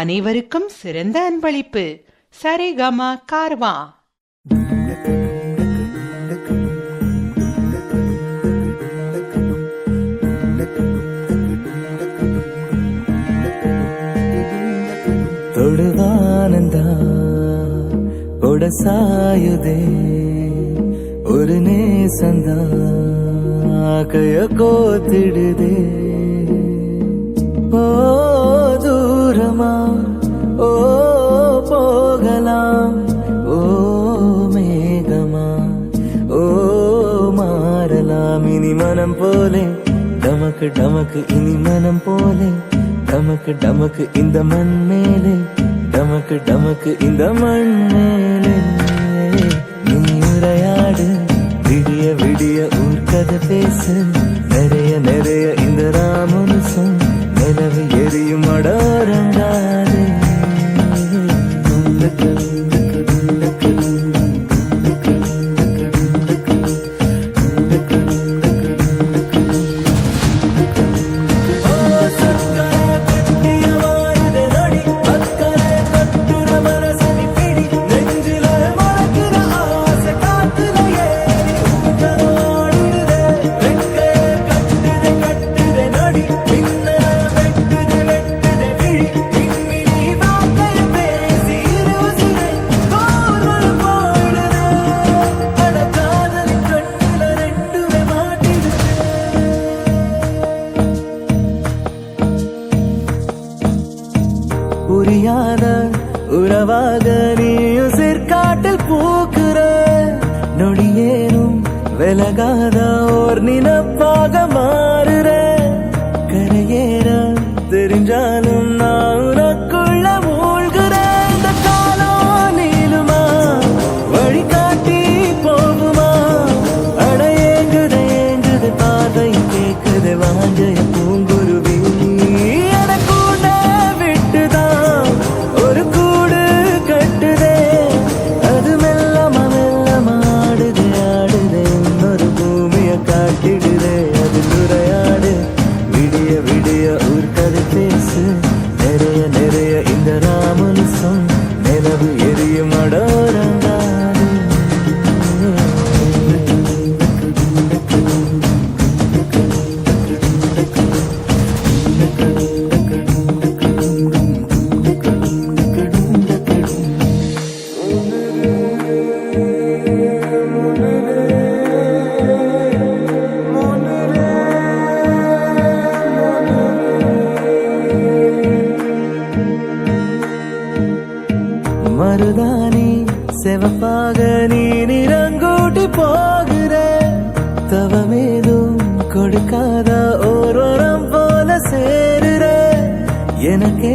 அனைவருக்கும் சிறந்த அன்பளிப்பு. சரிகம கார்வா. தொடுவானந்தா கொடசாயுதே ஒரு நேசந்தா கைய கோத்திடுதே. ஓ தூரமா ஓ போகலாம், ஓ மேகமா ஓ மாறலாம். இனி மனம் போலே டமக்கு டமக்கு, இனி மனம் போலே டமக்கு டமக்கு இந்த மண் மேலே, டமக்கு டமக்கு இந்த மண் மேலே. நீ உரையாடு விடிய விடிய ஊர்க்கதை பேசு, நிறைய நிறைய இந்த ராமனுசம் நிலவு எரியும் அடோரங்காதே. புரியாத உறவாக நீ உசிர் காட்டில் பூக்குற, நொடியேனும் விலகாத ஓர் நினப்பாக மாறுற. கரையேற தெரிஞ்சாலும் நான் உனக்குள்ள மூழ்கிற. இந்த காலம் நீளுமா வழிகாட்டி போகுமா, அட ஏங்குது ஏங்குது பார்வை கேக்குது வாஞ்சய பூங்குருவி. நிறைய நிறைய இந்த ராமனுசம் நிலவு எரியும் அடோரங்காது. மருதானி செவப்பாக நீ நிறங்கூட்டி போகிற, தவமேதும் கொடுக்காத ஓரோரம் போல சேருற. எனக்கே